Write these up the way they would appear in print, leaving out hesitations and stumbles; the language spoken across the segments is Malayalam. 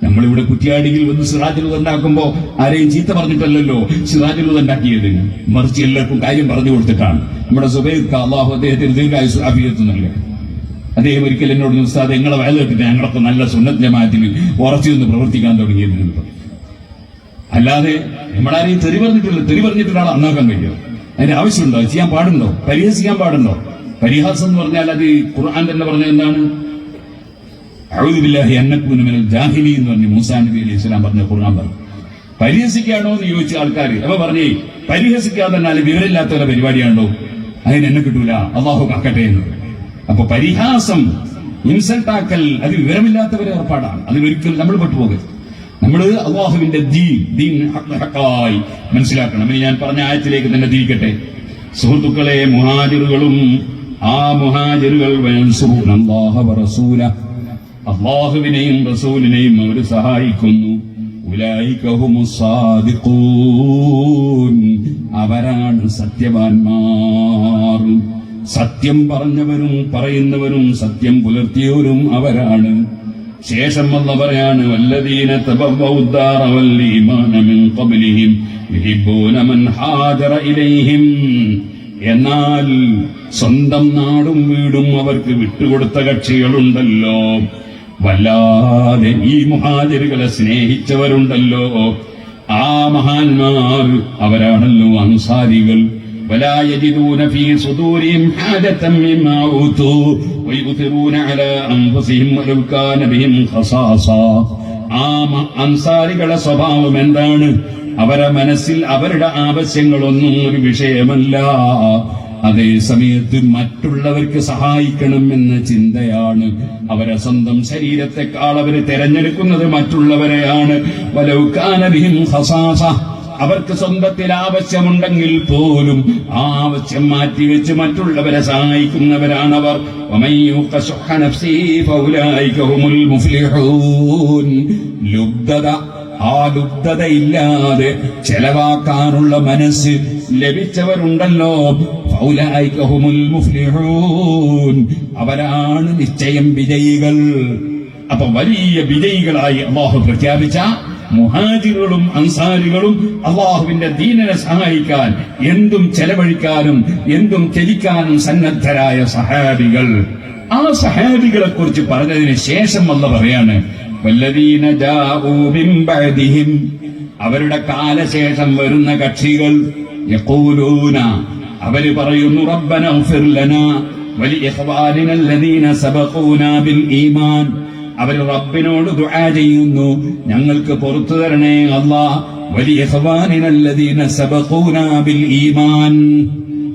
നമ്മളിവിടെ കുറ്റിയാടിയിൽ വന്ന് സിറാജുൽ ഉണ്ടാക്കുമ്പോ ആരെയും ചീത്ത പറഞ്ഞിട്ടല്ലല്ലോ സിറാജുൽ ഉണ്ടാക്കിയത്, മറിച്ച് എല്ലാവർക്കും കാര്യം പറഞ്ഞു കൊടുത്തിട്ടാണ്. നമ്മുടെ സുബൈർക്ക് അള്ളാഹു അദ്ദേഹത്തിന് ദീർഘായുസ്സും ആഫിയത്തും നൽകുക. അദ്ദേഹം ഒരിക്കൽ എന്നോട് ഉസ്താദ് നിങ്ങളെ വയൽ കേട്ടിട്ട് ഞങ്ങളൊക്കെ നല്ല സുന്നത്ത് ജമാഅത്തിൽ ഉറച്ചു നിന്ന് പ്രവർത്തിക്കാൻ തുടങ്ങിയത്. അല്ലാതെ നമ്മളാരെയും തെറി പറഞ്ഞിട്ട് ഒരാൾ നന്നാക്കാൻ കഴിയുമോ? അതിന്റെ ആവശ്യമുണ്ടോ? ചെയ്യാൻ പാടുണ്ടോ? പരിഹസിക്കാൻ പാടുണ്ടോ? പരിഹാസം എന്ന് പറഞ്ഞാൽ അത് ഖുർആൻ തന്നെ പറഞ്ഞ എന്താണ്? അഊദു ബില്ലാഹി അൻ നകൂന മിനൽ ജാഹിലീൻ എന്ന് പറഞ്ഞ് മൂസാ നബി അലൈഹി സ്വലാം പറഞ്ഞ ഖുർആൻ പറഞ്ഞു. പരിഹസിക്കാണോ എന്ന് ചോദിച്ച ആൾക്കാർ അപ്പൊ പറഞ്ഞേ പരിഹസിക്കാതെ തന്നെ വിവരമില്ലാത്തവരുടെ പരിപാടിയാണോ, അതിന് എന്നെ കിട്ടൂല, അള്ളാഹു കാക്കട്ടെ എന്ന്. അപ്പൊ പരിഹാസം, ഇൻസൾട്ടാക്കൽ അത് വിവരമില്ലാത്തവരെ ഏർപ്പാടാണ്. അതിലൊരിക്കലും നമ്മൾ പെട്ടുപോകരുത്. നമ്മൾ അള്ളാഹുവിന്റെ ദീൻ ഹക്കായി മനസ്സിലാക്കണം. ഇനി ഞാൻ പറഞ്ഞ ആയത്തിലേക്ക് തന്നെ തിരിക്കട്ടെ. സുഹൃത്തുക്കളെ, മുഹാജിറുകളും ആ മുഹാജിറുകൾ അള്ളാഹുവിനെയും റസൂലിനെയും അവർ സഹായിക്കുന്നു. ഉലൈക ഹുമുസ് സാദിഖൂൻ, അവരാണ് സത്യവാൻമാർ. സത്യം പറഞ്ഞവരും പറയുന്നവരും സത്യം പുലർത്തിയവരും അവരാണ്. ശേഷം അല്ല പറയാണ് വല്ലദീന തബവ്വഉദ്ദാറ വൽ ഈമാന മിൻ ഖബ്ലിഹിം യുഹിബ്ബൂന മൻ ഹാജറ ഇലൈഹിം. എന്നാൽ സ്വന്തം നാടും വീടും അവർക്ക് വിട്ടുകൊടുത്ത കക്ഷികളുണ്ടല്ലോ, വല്ലാതെ ഈ മുഹാജിറുകളെ സ്നേഹിച്ചവരുണ്ടല്ലോ, ആ മഹാന്മാർ അവരാണല്ലോ അൻസാരികൾ. ولا يجدون في صدورهم حاجة مما أوتوا ويؤثرون على أنفسهم ولو كان بهم خصاصة. അൻസാരികളുടെ സ്വഭാവം എന്താണ്? അവരുടെ മനസ്സിൽ അവരുടെ ആവശ്യങ്ങളൊന്നും ഒരു വിഷയമല്ല. അതേ സമയത്ത് മറ്റുള്ളവർക്ക് സഹായിക്കണം എന്ന ചിന്തയാണ്. അവരെ സ്വന്തം ശരീരത്തെക്കാൾ അവർ തെരഞ്ഞെടുക്കുന്നത് മറ്റുള്ളവരെയാണ്. വലൗ കാന ബിഹിം ഖസാസ, അവർക്ക് സ്വന്തത്തിൽ ആവശ്യമുണ്ടെങ്കിൽ പോലും ആ ആവശ്യം മാറ്റിവെച്ച് മറ്റുള്ളവരെ സഹായിക്കുന്നവരാണവർ. ആ ലുബ്ധതയില്ലാതെ ചെലവാക്കാനുള്ള മനസ്സ് ലഭിച്ചവരുണ്ടല്ലോ, അവരാണ് നിശ്ചയം വിജയികൾ. അപ്പൊ വലിയ വിജയികളായി അല്ലാഹു പ്രഖ്യാപിച്ച മുഹാജിറുകളും അൻസാരികളും അള്ളാഹുവിന്റെ ദീനിനെ സഹായിക്കാൻ എന്തും ചെലവഴിക്കാനും എന്തും ത്യജിക്കാനും സന്നദ്ധരായ സഹാബികൾ. ആ സഹാബികളെ കുറിച്ച് പറഞ്ഞതിന് ശേഷം അല്ലാഹു പറയാണ് വല്ലദീന ജാഊ മിൻ ബഅദിഹിം, അവരുടെ കാലശേഷം വരുന്ന കക്ഷികൾ യഖൂലൂന, അവര് പറയുന്നു റബ്ബന ഇഗ്ഫിർ ലനാ വലി ഇഖ്വാനിന അല്ലദീന സബഖൂനാ ബിൽ ഈമാൻ. അവർ റബ്ബിനോട് ദുആ ചെയ്യുന്നു, ഞങ്ങൾക്ക് പുറത്തു തരണേ അല്ലാഹ്, വലിയ ഇഖ്വാനിനല്ലദീന സബഖൂനാ ബിൽ ഈമാൻ.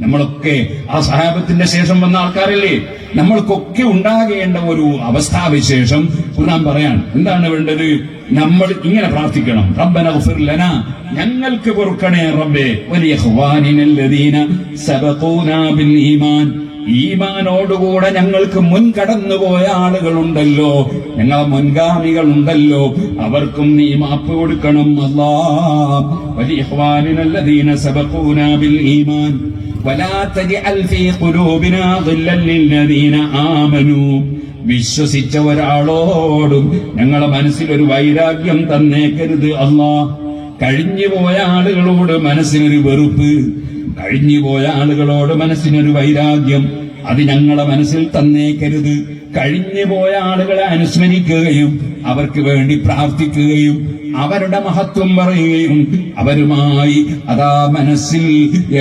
നമ്മളൊക്കെ ആ സഹാബത്തിന്റെ ശേഷം വന്ന ആൾക്കാരല്ലേ, നമ്മൾക്കൊക്കെ ഉണ്ടാകേണ്ട ഒരു അവസ്ഥാവിശേഷം ഖുർആൻ പറയാൻ. എന്താണ് വേണ്ടത്? നമ്മൾ ഇങ്ങനെ പ്രാർത്ഥിക്കണം, റബ്ബന ഇഗ്ഫിർ ലനാ, ഞങ്ങൾക്ക് പൊറുക്കണേ റബ്ബേ, വലിയ ഇഖ്വാനിനല്ലദീന സബഖൂനാ ബിൽ ഈമാൻ, ഈമാനോടുകൂടെ ഞങ്ങൾക്ക് മുൻകടന്നുപോയ ആളുകളുണ്ടല്ലോ, ഞങ്ങൾ മുൻഗാമികളുണ്ടല്ലോ, അവർക്കും നീ മാപ്പ് കൊടുക്കണം അല്ലാഹ്. വലിയ ഇഖ്വാനിനല്ലദീന സബഖൂനാ ബിൽ ഈമാൻ വലാ തജ്അൽ ഫീ ഖുലൂബിനാ ളില്ലൻ ലില്ലദീന ആമനൂ. വിശ്വസിച്ച ഒരാളോടും ഞങ്ങളെ മനസ്സിലൊരു വൈരാഗ്യം തന്നേക്കരുത് അല്ലാഹ്. കഴിഞ്ഞുപോയ ആളുകളോട് മനസ്സിനൊരു വെറുപ്പ്, കഴിഞ്ഞുപോയ ആളുകളോട് മനസ്സിനൊരു വൈരാഗ്യം, അത് ഞങ്ങളെ മനസ്സിൽ തന്നേക്കരുത്. കഴിഞ്ഞുപോയ ആളുകളെ അനുസ്മരിക്കുകയും അവർക്ക് വേണ്ടി പ്രാർത്ഥിക്കുകയും അവരുടെ മഹത്വം പറയുകയും അവരുമായി അതാ മനസ്സിൽ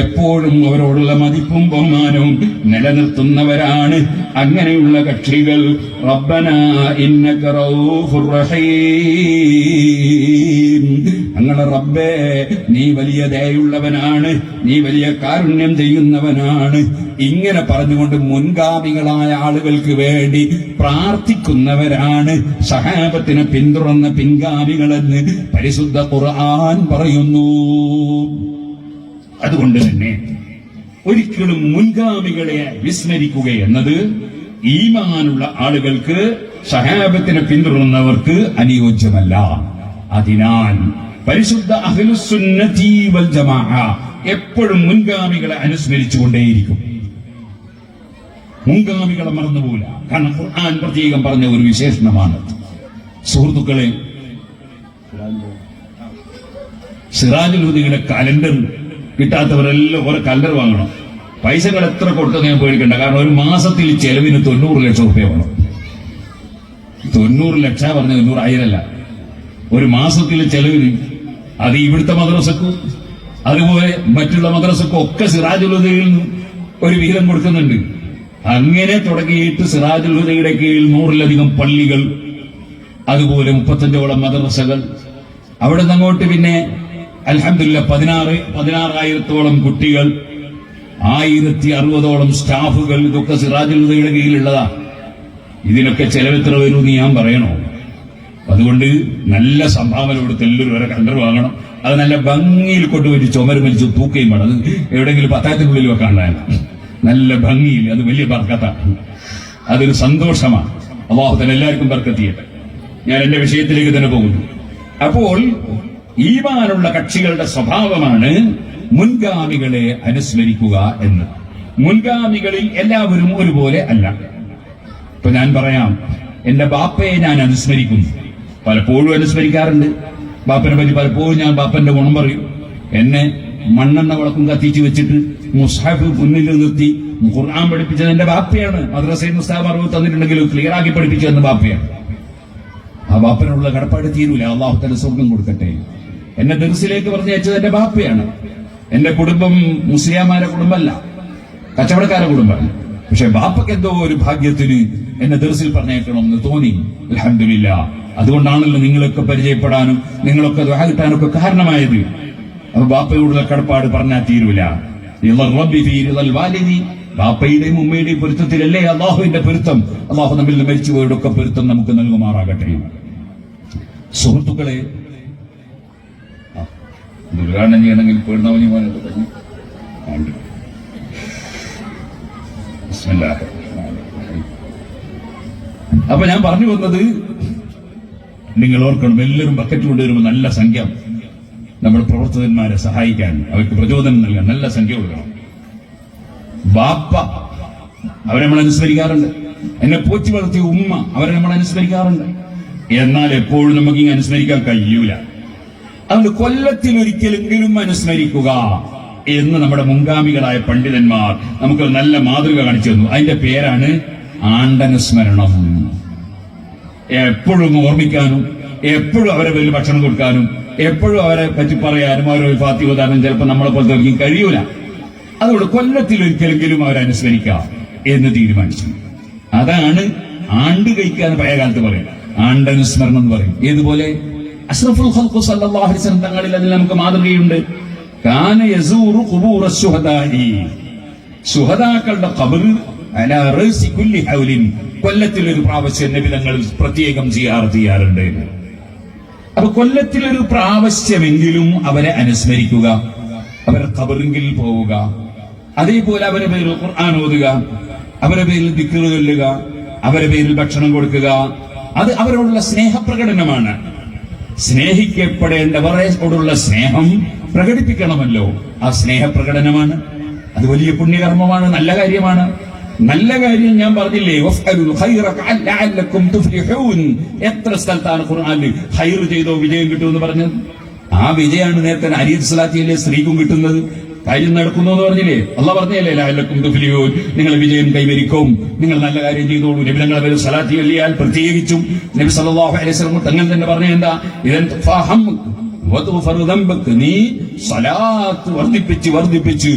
എപ്പോഴും അവരോടുള്ള മതിപ്പും ബഹുമാനവും നിലനിർത്തുന്നവരാണ് അങ്ങനെയുള്ള കക്ഷികൾ. റബ്ബനാ ഇന്നക റഊഫുർ റഹീം, ഞങ്ങളുടെ റബ്ബേ നീ വലിയ ദയയുള്ളവനാണ്, നീ വലിയ കാരുണ്യം ചെയ്യുന്നവനാണ്. ഇങ്ങനെ പറഞ്ഞുകൊണ്ട് മുൻഗാമികളായ ആളുകൾക്ക് വേണ്ടി പ്രാർത്ഥിക്കുന്നവരാണ് സഹാബത്തിനെ പിന്തുടർന്ന പിൻഗാമികളെന്ന് പരിശുദ്ധ ഖുർആൻ പറയുന്നു. അതുകൊണ്ട് തന്നെ ഒരിക്കലും മുൻഗാമികളെ വിസ്മരിക്കുക എന്നത് ഈമാനുള്ള ആളുകൾക്ക്, സഹാബത്തിനെ പിന്തുടർന്നവർക്ക് അനുയോജ്യമല്ല. അതിനാൽ പരിശുദ്ധ അഹ്ലുസുന്നത്തി വൽ ജമാഅ എപ്പോഴും മുൻഗാമികളെ അനുസ്മരിച്ചുകൊണ്ടേയിരിക്കും, മുൻഗാമികളെ മറന്നുപോകില്ല. കാരണം ഖുർആൻ പ്രത്യേകം പറഞ്ഞ ഒരു വിശേഷണമാണ്. സുഹൃത്തുക്കളെ, സിറാജുൽ ഹുദയുടെ കലണ്ടർ കിട്ടാത്തവരെല്ലാം ഓരോ കലണ്ടർ വാങ്ങണം. പൈസകൾ എത്ര കൊടുത്തെന്ന് ഞാൻ പേടിക്കണ്ട. കാരണം ഒരു മാസത്തിൽ ചെലവിന് 90 ലക്ഷം റുപ്യ വേണം. 90 ലക്ഷം പറഞ്ഞ 90,000 ഒരു മാസത്തിലെ ചെലവിന്. അത് ഇവിടുത്തെ മദ്രസക്കും അതുപോലെ മറ്റുള്ള മദ്രസക്കും ഒക്കെ സിറാജുൽ ഹുദയിൽ നിന്ന് ഒരു വിഹിതം കൊടുക്കുന്നുണ്ട്. അങ്ങനെ തുടങ്ങിയിട്ട് സിറാജുൽ ഹുദയുടെ കീഴിൽ 100-ലധികം പള്ളികൾ, അതുപോലെ 35ഓളം മദ്രസകൾ. അവിടെ നിന്ന് അങ്ങോട്ട് പിന്നെ അൽഹംദുലില്ലാഹ് 16,000-ഓളം കുട്ടികൾ, 1060ഓളം സ്റ്റാഫുകൾ. ഇതൊക്കെ സിറാജുൽ ഹുദയുടെ കീഴിലുള്ളതാ. ഇതിനൊക്കെ ചെലവെത്ര വരുമെന്ന് ഞാൻ പറയണോ? അതുകൊണ്ട് നല്ല സംഭാവന കൊടുത്ത് എല്ലാവരും വരെ കണ്ടർ വാങ്ങണം. അത് നല്ല ഭംഗിയിൽ കൊണ്ടുപോയി ചുമര് വലിച്ച് തൂക്കുകയും വേണം. അത് എവിടെയെങ്കിലും പത്തായത്തിനുള്ളിൽ വെക്കാനുള്ളതല്ല, നല്ല ഭംഗിയിൽ. അത് വലിയ ബർക്കത്താണ്, അതൊരു സന്തോഷമാണ്. അല്ലാഹു തആല എല്ലാവർക്കും ബർക്കത്ത് ചെയ്യട്ടെ. ഞാൻ എന്റെ വിഷയത്തിലേക്ക് തന്നെ പോകുന്നു. അപ്പോൾ ഈമാനുള്ള കക്ഷികളുടെ സ്വഭാവമാണ് മുൻഗാമികളെ അനുസ്മരിക്കുക എന്ന്. മുൻഗാമികളിൽ എല്ലാവരും ഒരുപോലെ അല്ല. ഇപ്പൊ ഞാൻ പറയാം, എന്റെ ബാപ്പയെ ഞാൻ അനുസ്മരിക്കുന്നു, പലപ്പോഴും അനുസ്മരിക്കാറുണ്ട്. ബാപ്പനെ പറ്റി പലപ്പോഴും ഞാൻ ബാപ്പന്റെ ഗുണം പറയും. എന്നെ മണ്ണെണ്ണ വിളക്കും കത്തിച്ച് വെച്ചിട്ട് മുസ്ഹഫ് മുന്നിൽ നിർത്തി ഖുർആൻ പഠിപ്പിച്ചത് എന്റെ ബാപ്പയാണ്. മദ്രസയിൽ മുസ്താബ് അറിവ് തന്നിട്ടുണ്ടെങ്കിലും ക്ലിയർ ആക്കി പഠിപ്പിച്ചതെന്ന് ബാപ്പയാണ്. ആ ബാപ്പനുള്ള കടപ്പാട് തീരൂല. അല്ലാഹു തആല സ്വർഗ്ഗം കൊടുക്കട്ടെ. എന്നെ ദർസിലേക്ക് പറഞ്ഞയച്ചത് എന്റെ ബാപ്പയാണ്. എന്റെ കുടുംബം മുസ്ലിയാമാരെ കുടുംബമല്ല, കച്ചവടക്കാരുടെ കുടുംബമല്ല. പക്ഷെ ബാപ്പയ്ക്ക് എന്തോ ഒരു ഭാഗ്യത്തിന് എന്നെ ദർസിൽ പറഞ്ഞേക്കണമെന്ന് തോന്നി. അൽഹംദുലില്ലാഹ്. അതുകൊണ്ടാണല്ലോ നിങ്ങളൊക്കെ പരിചയപ്പെടാനും നിങ്ങളൊക്കെ ദുആ കിട്ടാനൊക്കെ കാരണമായത്. അപ്പൊ ബാപ്പയോടുള്ള കടപ്പാട് പറഞ്ഞാൽ തീരൂല. ബാപ്പയുടെയും ഉമ്മയുടെയും പൊരുത്തത്തിലല്ലേ അള്ളാഹുവിന്റെ പൊരുത്തം. അള്ളാഹു നമ്മിൽ നിന്ന് മരിച്ചുപോയതൊക്കെ പൊരുത്തം നമുക്ക് നൽകുമാറാകട്ടെ. സുഹൃത്തുക്കളെ, ഉദ്ഘാടനം ചെയ്യണമെങ്കിൽ പേടുന്നവനുമാനൊക്കെ തന്നെ. അപ്പൊ ഞാൻ പറഞ്ഞു വന്നത്, നിങ്ങൾ ഓർക്കണം, എല്ലാവരും ബക്കറ്റ് കൊണ്ടുവരുമ്പോൾ നല്ല സംഖ്യ നമ്മുടെ പ്രവർത്തകന്മാരെ സഹായിക്കാൻ, അവർക്ക് പ്രചോദനം നൽകാൻ നല്ല സംഖ്യ കൊടുക്കണം. ബാപ്പ അവരെ നമ്മൾ അനുസ്മരിക്കാറുണ്ട്. എന്നെ പോറ്റി വളർത്തിയ ഉമ്മ അവരെ നമ്മൾ അനുസ്മരിക്കാറുണ്ട്. എന്നാൽ എപ്പോഴും നമുക്ക് ഇങ്ങനെ അനുസ്മരിക്കാൻ കഴിയൂല. അതുകൊണ്ട് കൊല്ലത്തിൽ ഒരിക്കലെങ്കിലും അനുസ്മരിക്കുക എന്ന് നമ്മുടെ മുൻഗാമികളായ പണ്ഡിതന്മാർ നമുക്ക് നല്ല മാതൃക കാണിച്ചു തന്നു. അതിന്റെ പേരാണ് ആണ്ടനുസ്മരണം. എപ്പോഴും ഓർമ്മിക്കാനും എപ്പോഴും അവരെ പേരിൽ ഭക്ഷണം കൊടുക്കാനും എപ്പോഴും അവരെ പറ്റി പറയാനും അവരെ ഫാത്തിഹ ഓതാനും ചിലപ്പോൾ നമ്മളെ പോലത്തെ കഴിയൂല. അതുകൊണ്ട് കൊല്ലത്തിൽ ഒരിക്കലെങ്കിലും അവരെ അനുസ്മരിക്കാം എന്ന് തീരുമാനിച്ചു. അതാണ് ആണ്ട് കഴിക്കാൻ പഴയ കാലത്ത് പറയും, ആണ്ടനുസ്മരണം എന്ന് പറയും. ഏതുപോലെ അഷ്റഫുൽ ഖൽഖ് സല്ലല്ലാഹു അലൈഹി വസല്ലം തങ്ങളിൽ അതിൽ നമുക്ക് മാതൃകയുണ്ട്. കാന യസൂറു ഖുബൂറ ശുഹദാഇ, ശുഹദാക്കളുടെ ഖബർ അലാ റഅസി കുല്ലി ഹൗലിൻ, കൊല്ലത്തിൽ ഒരു പ്രാവശ്യം നബി തങ്ങൾ പ്രത്യേകം സിയാറത്ത് ചെയ്യാറുണ്ട്. അപ്പൊ കൊല്ലത്തിൽ ഒരു പ്രാവശ്യമെങ്കിലും അവരെ അനുസ്മരിക്കുക, അവരെ ഖബറിങ്കിൽ പോവുക, അതേപോലെ അവരെ പേരിൽ ഖുർആൻ ഓതുക, അവരെ പേരിൽ ദിക്ർ ചൊല്ലുക, അവരെ പേരിൽ ഭക്ഷണം കൊടുക്കുക. അത് അവരോടുള്ള സ്നേഹപ്രകടനമാണ്. സ്നേഹിക്കപ്പെടേണ്ടവരോടുള്ള സ്നേഹം പ്രകടിപ്പിക്കണമല്ലോ, ആ സ്നേഹപ്രകടനമാണ്. അത് വലിയ പുണ്യകർമ്മമാണ്, നല്ല കാര്യമാണ്. നല്ല കാര്യം ഞാൻ പറഞ്ഞില്ലേ, വഫ്അലുൽ ഖൈറ ലഅല്ലക്കും തുഫ്ലിഹൂൻ. എത്ര സ്ഥലത്താണ് ഖുർആനിൽ ഖൈർ ചെയ്തോ വിജയം കിട്ടുമെന്ന് പറഞ്ഞത്? ആ വിജയമാണ് നേരത്തെ അരിയത്ത് സ്വലാത്തിയിലെ സ്ത്രീക്കും കിട്ടുന്നത്. കാര്യം നടക്കുന്നു എന്ന് പറഞ്ഞില്ലേ, അള്ളാഹ് പറഞ്ഞല്ലേ ലഅല്ലക്കും തുഫ്ലിഹൂൻ, നിങ്ങൾ വിജയം കൈവരിക്കും, നിങ്ങൾ നല്ല കാര്യം ചെയ്തോളൂ. നബി തങ്ങളെ പേര് സ്വലാത്തി ചൊല്ലിയാൽ പ്രത്യേകിച്ചും നബി സല്ലല്ലാഹു അലൈഹി വസല്ലം തങ്ങൾ തന്നെ പറഞ്ഞ എന്താ, ഇദൻ ഫഹം വതുഫറു ദംബക, നീ സ്വലാത്ത് വർദ്ധിപ്പിച്ച്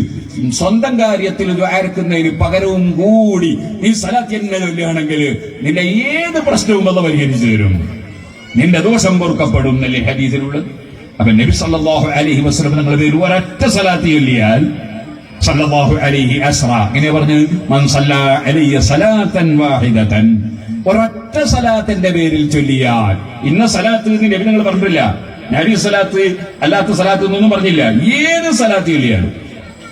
സ്വന്തം കാര്യത്തിൽ ദുആഇറക്കുന്നതിന് പകരവും കൂടി നീ സ്വലാത്ത് തന്നെ ചൊല്ലുകയാണെങ്കിൽ നിന്റെ ഏത് പ്രശ്നവും അല്ലാഹ് പരിഹരിച്ചു തരും, നിന്റെ ദോഷം പൊറുക്കപ്പെടും എന്നല്ലേ ഹദീസിലുള്ളത്. അപ്പൊ നബി സല്ലല്ലാഹു അലൈഹി വസല്ലം തങ്ങളുടെ പേര് ഒരൊറ്റ സ്വലാത്ത് ചൊല്ലിയാൽ സല്ലല്ലാഹു അലൈഹി അസ്റ, ഇങ്ങനെ പറഞ്ഞു, മൻ സല്ലാ അലൈഹി സലാത്തൻ വാഹിദതൻ, ഒരൊറ്റ സലാത്തിന്റെ പേരിൽ ചൊല്ലിയാൽ, ഇന്ന സലാത്ത് എന്ന് നബി തങ്ങൾ പറഞ്ഞിട്ടില്ല, നബി സലാത്ത് അല്ലാത്ത സലാത്ത് എന്നൊന്നും പറഞ്ഞില്ല, ഏത് സലാത്ത് ചൊല്ലിയാലും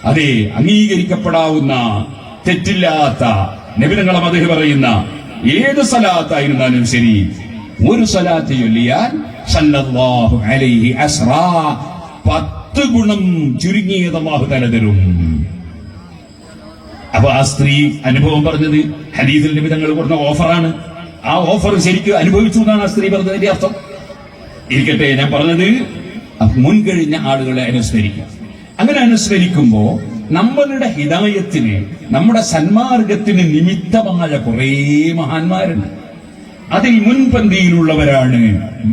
അതെ അംഗീകരിക്കപ്പെടാവുന്ന തെറ്റില്ലാത്ത നബി തങ്ങളെ മദ്ഹ് പറയുന്ന ഏത് സലാത്തായിരുന്നാലും ശരി, ഒരു സലാത്ത് ചൊല്ലിയാൽ സല്ലല്ലാഹു അലൈഹി അസ്റാ, 10 ഗുണം ചുരുങ്ങിയത് അല്ലാഹു തആല തരും. അപ്പൊ ആ സ്ത്രീ അനുഭവം പറഞ്ഞത് ഹദീസിൽ നബി തങ്ങൾ കൊടുത്ത ഓഫറാണ്. ആ ഓഫർ ശരിക്കും അനുഭവിച്ചു എന്നാണ് ആ സ്ത്രീ പറഞ്ഞതിന്റെ അർത്ഥം. ഇരിക്കട്ടെ, ഞാൻ പറഞ്ഞത് മുൻകഴിഞ്ഞ ആളുകളെ അനുസ്മരിക്കുക. അങ്ങനെ അനുസ്മരിക്കുമ്പോ നമ്മളുടെ ഹിദായത്തിന്, നമ്മുടെ സന്മാർഗത്തിന് നിമിത്തമായ കുറെ മഹാന്മാരുണ്ട്. അതിൽ മുൻപന്തിയിലുള്ളവരാണ്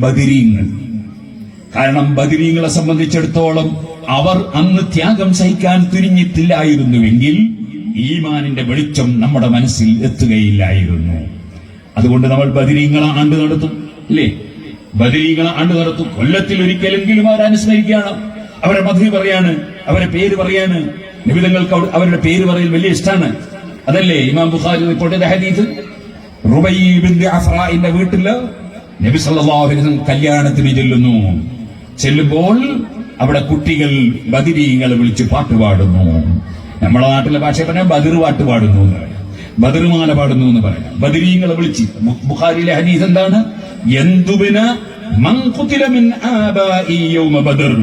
ബദരീങ്ങൾ. കാരണം ബദരീങ്ങളെ സംബന്ധിച്ചിടത്തോളം അവർ അന്ന് ത്യാഗം സഹിക്കാൻ തുനിഞ്ഞിട്ടില്ലായിരുന്നുവെങ്കിൽ ഈമാനിന്റെ വെളിച്ചം നമ്മുടെ മനസ്സിൽ എത്തുകയില്ലായിരുന്നു. അതുകൊണ്ട് നമ്മൾ ബദരീങ്ങളെ ആണ്ട് നടത്തും, ഇല്ലേ? ബദരീങ്ങളെ ആണ്ട് നടത്തും. കൊല്ലത്തിൽ ഒരിക്കലെങ്കിലും അവരെ അനുസ്മരിക്കുകയാണ്, അവരെ മധു പറയാണ്, അവരെ പേര് പറയാണ്. നിബിധങ്ങൾക്ക് അവരുടെ പേര് പറയൽ വലിയ ഇഷ്ടമാണ്. അതല്ലേ ഇമാം ബുഖാരി റിപ്പോർട്ട് ചെയ്ത ഹദീസ്? റുബൈ ബിൻത് അഫ്റാഇന്റെ വീട്ടില് നബി സല്ലല്ലാഹു അലൈഹി വസല്ലം കല്യാണത്തിന് ചെല്ലുമ്പോൾ അവിടെ കുട്ടികൾ ബദരീങ്ങളെ വിളിച്ച് പാട്ടുപാടുന്നു. നമ്മുടെ നാട്ടിലെ ഭാഷ പറഞ്ഞാൽ ബദർ പാട്ട് പാടുന്നു എന്ന് പറയാം, ബദർമാല പാടുന്നു എന്ന് പറയാം. ബദരീങ്ങളെ വിളിച്ച്, ബുഖാരിയിലെ ഹദീസ് എന്താണ്? യന്തുബിന മൻ ഖുതില മിൻ ആബാഇ യൗമ ബദർ.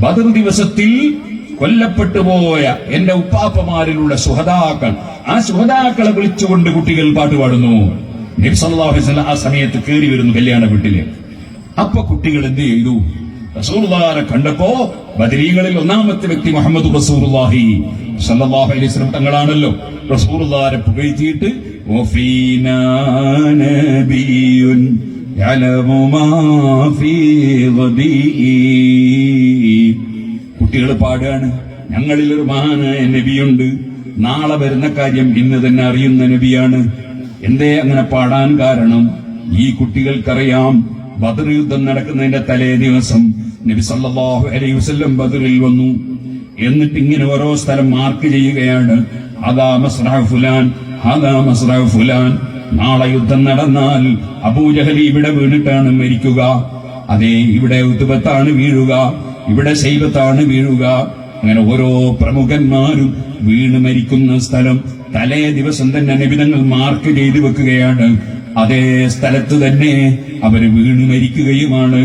ബദർ ദിവസത്തിൽ കൊല്ലപ്പെട്ടു പോയ എന്റെ ഉപ്പാപ്പമാരിലുള്ള സുഹദാക്കൾ, ആ സുഹദാക്കളെ വിളിച്ചുകൊണ്ട് കുട്ടികൾ പാട്ടുപാടുന്നു. നബി സല്ലല്ലാഹു അലൈഹി വസല്ലം ആ സമയത്ത് കയറി വരുന്നു കല്യാണ വീട്ടില്. അപ്പൊ കുട്ടികൾ എന്ത് ചെയ്തു? റസൂലുള്ളാഹിനെ കണ്ടപ്പോ ബദരീങ്ങളിൽ ഒന്നാമത്തെ വ്യക്തി മുഹമ്മദ് റസൂലുള്ളാഹി സല്ലല്ലാഹു അലൈഹി വസല്ലം തങ്ങളാണല്ലോ. റസൂലുള്ളാഹിനെ പുകഴ്ത്തിയിട്ട് വഫീനാ നബിയുൻ യഅലമു മാ ഫീ ഗദീ. കുട്ടികൾ പാടുകയാണ്, ഞങ്ങളിൽ ഒരു മഹാനായ നബിയുണ്ട്, നാളെ വരുന്ന കാര്യം ഇന്ന് തന്നെ അറിയുന്ന നബിയാണ്. എന്തേ അങ്ങനെ പാടാൻ കാരണം? ഈ കുട്ടികൾക്കറിയാം ബദർ യുദ്ധം നടക്കുന്നതിന്റെ തലേ ദിവസം നബി സല്ലല്ലാഹു അലൈഹി വസല്ലം ബദറിൽ വന്നു. എന്നിട്ട് ഇങ്ങനെ ഓരോ സ്ഥലം മാർക്ക് ചെയ്യുകയാണ്. ഹദാ മസ്റഅ ഫുലാൻ, ഹദാ മസ്റഅ ഫുലാൻ. നാളെ യുദ്ധം നടന്നാൽ അബൂജഹൽ ഇവിടെ വീണിട്ടാണ് മരിക്കുക, അതേ ഇവിടെ ഉത്ബത്താണ് വീഴുക, ഇവിടെ ശൈബത്താണ് വീഴുക. അങ്ങനെ ഓരോ പ്രമുഖന്മാരും വീണ് മരിക്കുന്ന സ്ഥലം തലേ ദിവസം തന്നെ നബിതങ്ങൾ മാർക്ക് ചെയ്തു വെക്കുകയാണ്. അതേ സ്ഥലത്ത് തന്നെ അവര് വീണ് മരിക്കുകയുമാണ്.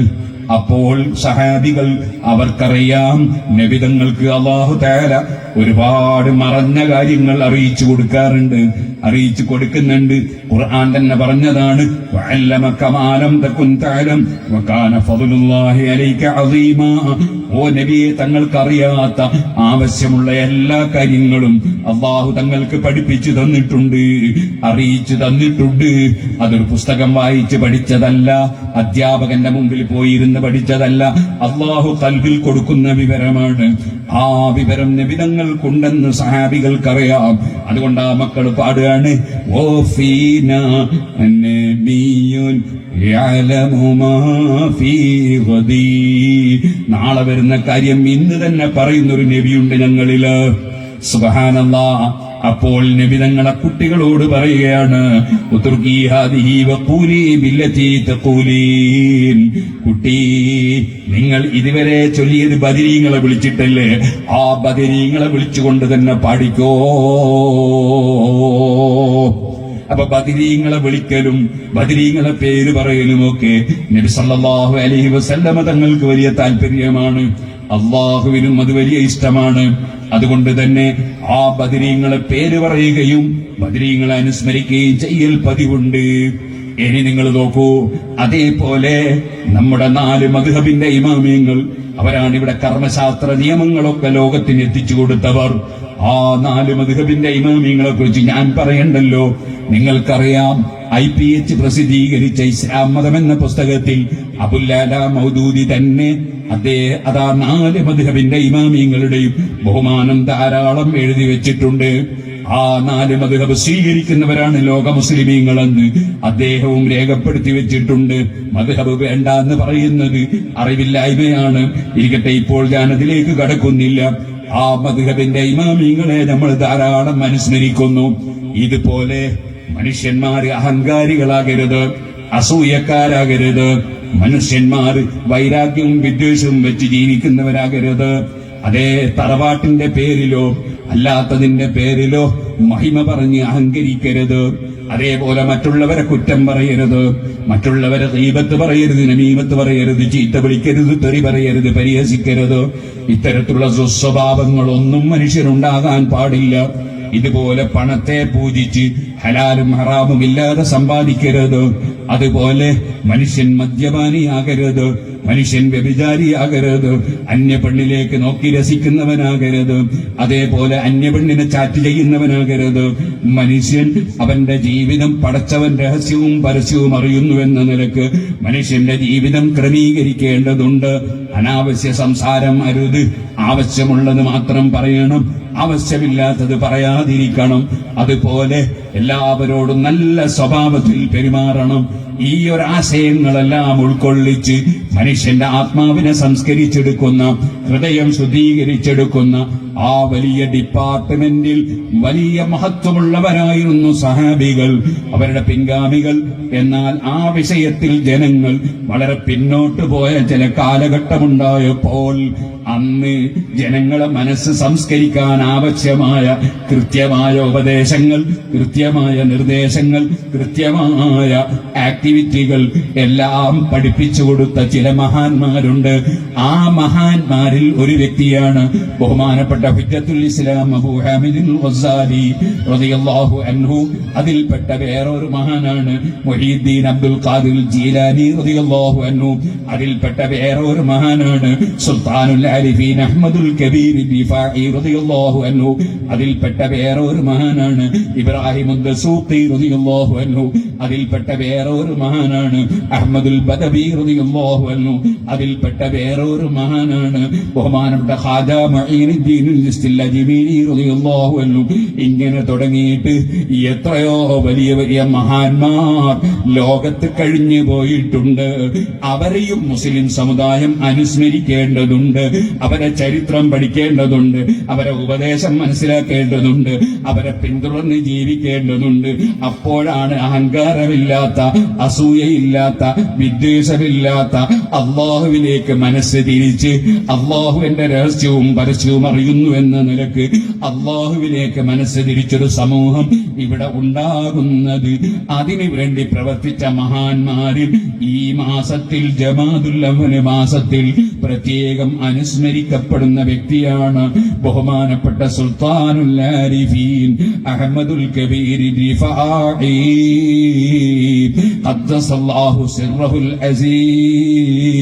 അപ്പോൾ സഹാബികൾ, അവർക്കറിയാം നബിതങ്ങൾക്ക് അല്ലാഹു തആല ഒരുപാട് മറഞ്ഞ കാര്യങ്ങൾ അറിയിച്ചു കൊടുക്കാറുണ്ട്, അറിയിച്ചു കൊടുക്കുന്നുണ്ട്. ഖുർആൻ തന്നെ പറഞ്ഞതാണ്, വഅല്ലമക മാ ലം തകുൻ തഅലം വകാന ഫദ്ലുല്ലാഹി അലൈക അസീമാ. ഓ നബിയെ, തങ്ങൾക്കറിയാത്ത ആവശ്യമുള്ള എല്ലാ കാര്യങ്ങളും അല്ലാഹു തങ്ങൾക്ക് പഠിപ്പിച്ചു തന്നിട്ടുണ്ട്, അറിയിച്ചു തന്നിട്ടുണ്ട്. അതൊരു പുസ്തകം വായിച്ച് പഠിച്ചതല്ല, അധ്യാപകന്റെ മുമ്പിൽ പോയിരുന്ന് പഠിച്ചതല്ല, അല്ലാഹു ഖൽബിൽ കൊടുക്കുന്ന വിവരമാണ്. ആ വിവരം നബിതങ്ങൾക്കുണ്ടെന്ന് സഹാബികൾക്കറിയാം. അതുകൊണ്ട് ആ മക്കൾ പാടുകയാണ്, ഓ ഫീന നബിയുൻ യഅലമു മാ ഫീ ഗദീ. നാളെ വരുന്ന കാര്യം ഇന്ന് തന്നെ പറയുന്നൊരു നബിയുണ്ട് ഞങ്ങളില്. സുബ്ഹാനല്ലാഹ്. അപ്പോൾ നബി തങ്ങളെ കുട്ടികളോട് പറയുകയാണ്, ഉത്റുകീ ഹാദിഹി വഖൂലി ബില്ലതി തഖൂലീൻ. കുട്ടി, നിങ്ങൾ ഇതുവരെ ചൊല്ലിയത് ബദരീങ്ങളെ വിളിച്ചിട്ടല്ലേ, ആ ബദരീങ്ങളെ വിളിച്ചുകൊണ്ട് തന്നെ പാടിക്കോ. അപ്പൊ ബദരീങ്ങളെ വിളിക്കലും ബദരീങ്ങളെ പേര് പറയലുമൊക്കെ നബി സല്ലല്ലാഹു അലൈഹി വസല്ലമ തങ്ങൾക്ക് വലിയ താല്പര്യമാണ്, അള്ളാഹുവിനും അത് വലിയ ഇഷ്ടമാണ്. അതുകൊണ്ട് തന്നെ ആ ബദരീങ്ങളെ പേര് പറയുകയും ബദരീങ്ങളെ അനുസ്മരിക്കുകയും ചെയ്യൽ പതിവുണ്ട്. ഇനി നിങ്ങൾ നോക്കൂ, അതേപോലെ നമ്മുടെ 4 മദ്ഹബിന്റെ ഇമാമിയങ്ങൾ, അവരാണ് ഇവിടെ കർമ്മശാസ്ത്ര നിയമങ്ങളൊക്കെ ലോകത്തിന് എത്തിച്ചു കൊടുത്തവർ. ആ 4 മദ്ഹബിന്റെ ഇമാമിയങ്ങളെ കുറിച്ച് ഞാൻ പറയണ്ടല്ലോ, നിങ്ങൾക്കറിയാം. IPH പ്രസിദ്ധീകരിച്ച ഇസ്ലാം മതം എന്ന പുസ്തകത്തിൽ അബുല്ലാല മൗദൂദി തന്നെ അതാ 4 മദ്ഹബിന്റെ ഇമാമിയങ്ങളുടെയും ബഹുമാനം ധാരാളം എഴുതി വെച്ചിട്ടുണ്ട്. ആ 4 മദ്ഹബ് സ്വീകരിക്കുന്നവരാണ് ലോക മുസ്ലിമീങ്ങളെന്ന് അദ്ദേഹവും രേഖപ്പെടുത്തി വെച്ചിട്ടുണ്ട്. മദ്ഹബ് വേണ്ട എന്ന് പറയുന്നത് അറിവില്ലായ്മയാണ്. ഇരിക്കട്ടെ, ഇപ്പോൾ ഞാൻ അതിലേക്ക് കടക്കുന്നില്ല. ആ മദ്ഹബിന്റെ ഇമാമിങ്ങളെ നമ്മൾ ധാരാളം അനുസ്മരിക്കുന്നു. ഇതുപോലെ മനുഷ്യന്മാർ അഹങ്കാരികളാകരുത്, അസൂയക്കാരാകരുത്. മനുഷ്യന്മാർ വൈരാഗ്യവും വിദ്വേഷവും വെച്ച് ജീവിക്കുന്നവരാകരുത്. അതേ തറവാട്ടിന്റെ പേരിലോ അല്ലാത്തതിന്റെ പേരിലോ മഹിമ പറഞ്ഞ് അഹങ്കരിക്കരുത്. അതേപോലെ മറ്റുള്ളവരെ കുറ്റം പറയരുത്, മറ്റുള്ളവരെ ഗീബത്ത് പറയരുത്, നമീമത്ത് പറയരുത്, ചീത്ത വിളിക്കരുത്, തെറി പറയരുത്, പരിഹസിക്കരുത്. ഇത്തരത്തിലുള്ള സ്വഭാവങ്ങളൊന്നും മനുഷ്യരുണ്ടാകാൻ പാടില്ല. ഇതുപോലെ പണത്തെ പൂജിച്ച് ഹലാലും ഹറാമും ഇല്ലാതെ സമ്പാദിക്കരുത്. അതുപോലെ മനുഷ്യൻ മദ്യപാനിയാകരുത്. മനുഷ്യൻ വ്യഭിചാരിയാകരുത്, അന്യപെണ്ണിലേക്ക് നോക്കി രസിക്കുന്നവനാകരുത്, അതേപോലെ അന്യപെണ്ണിനെ ചാറ്റ് ചെയ്യുന്നവനാകരുത്. മനുഷ്യൻ അവന്റെ ജീവിതം പടച്ചവൻ രഹസ്യവും പരസ്യവും അറിയുന്നുവെന്ന നിലക്ക് മനുഷ്യന്റെ ജീവിതം ക്രമീകരിക്കേണ്ടതുണ്ട്. അനാവശ്യ സംസാരം അരുത്, ആവശ്യമുള്ളത് മാത്രം പറയണം, ആവശ്യമില്ലാത്തത് പറയാതിരിക്കണം. അതുപോലെ എല്ലാവരോടും നല്ല സ്വഭാവത്തിൽ പെരുമാറണം. ഈ ഒരു ആശയങ്ങളെല്ലാം ഉൾക്കൊള്ളിച്ച് മനുഷ്യന്റെ ആത്മാവിനെ സംസ്കരിച്ചെടുക്കുന്ന, ഹൃദയം ശുദ്ധീകരിച്ചെടുക്കുന്ന ആ വലിയ ഡിപ്പാർട്ട്മെന്റിൽ വലിയ മഹത്വമുള്ളവരായിരുന്നു സഹാബികൾ, അവരുടെ പിൻഗാമികൾ. എന്നാൽ ആ വിഷയത്തിൽ ജനങ്ങൾ വളരെ പിന്നോട്ട് പോയ ചില കാലഘട്ടമുണ്ടായപ്പോൾ അന്ന് ജനങ്ങളെ മനസ്സ് സംസ്കരിക്കാൻ ആവശ്യമായ കൃത്യമായ ഉപദേശങ്ങൾ, കൃത്യമായ നിർദ്ദേശങ്ങൾ, കൃത്യമായ ആക്ടിവിറ്റികൾ എല്ലാം പഠിപ്പിച്ചു കൊടുത്ത ചില മഹാന്മാരുണ്ട്. ആ മഹാന്മാരിൽ ഒരു വ്യക്തിയാണ് ബഹുമാനപ്പെട്ട ഹുജ്ജത്തുൽ ഇസ്ലാം അബൂ ഹാമിദുൽ ഗസ്സാലി റളിയല്ലാഹു അൻഹു. അതിൽപ്പെട്ട വേറൊരു മഹാനാണ് മുഹീദ്ദീൻ അബ്ദുൽ ഖാദിർ ജീലാനി റളിയല്ലാഹു അൻഹു. അതിൽപ്പെട്ട വേറൊരു മഹാനാണ് സുൽത്താനുൽ ആരിഫീൻ അഹ്മദുൽ കബീർ ദിഫാഇ റളിയല്ലാഹു അൻഹു. അതിൽപ്പെട്ട വേറൊരു മഹാനാണ് ഇബ്രാഹിം ദസൂഖി റളിയല്ലാഹു അൻഹു. അതിൽപ്പെട്ട വേറൊരു മഹാനാണ് അഹ്മദുൽ ബദവി റളിയല്ലാഹു അൻഹു. അതിൽപ്പെട്ട വേറൊരു മഹാനാണ് ബഹുമാനപ്പെട്ട ഖാജ മുഈനുദ്ദീൻ അജ്മീരി റളിയല്ലാഹു അൻഹു. ഇങ്ങനെ തുടങ്ങിയിട്ട് എത്രയോ വലിയ വലിയ മഹാന്മാർ ലോകത്ത് കഴിഞ്ഞു പോയിട്ടുണ്ട്. അവരെയും മുസ്ലിം സമുദായം അനുസ്മരിക്കേണ്ടതുണ്ട്, അവരെ ചരിത്രം പഠിക്കേണ്ടതുണ്ട്, അവരെ ഉപദേശം മനസ്സിലാക്കേണ്ടതുണ്ട്, അവരെ പിന്തുടർന്ന് ജീവിക്കേണ്ടതുണ്ട്. അപ്പോഴാണ് അഹങ്കാരമില്ലാത്ത, അസൂയയില്ലാത്ത, വിദ്വേഷമില്ലാത്ത, അള്ളാഹുവിലേക്ക് മനസ്സ് തിരിച്ച് അള്ളാഹുവിന്റെ രഹസ്യവും പരസ്യവും അറിയുന്നു എന്ന നിലക്ക് അള്ളാഹുവിലേക്ക് മനസ്സ് തിരിച്ചൊരു സമൂഹം ഇവിടെ ഉണ്ടാകുന്നത്. അതിനു വേണ്ടി പ്രവർത്തിച്ച മഹാന്മാരിൽ ഈ മാസത്തിൽ, ജമാദുൽ അവ്വൽ മാസത്തിൽ പ്രത്യേകം അനുസ്മരിക്കപ്പെടുന്ന വ്യക്തിയാണ് ബഹുമാനപ്പെട്ട സുൽത്താനുൽ ആരിഫീൻ അഹ്മദുൽ കബീർ ദിഫാഇ ഖദ്ദസല്ലാഹു സിർറഹുൽ അസീസ്.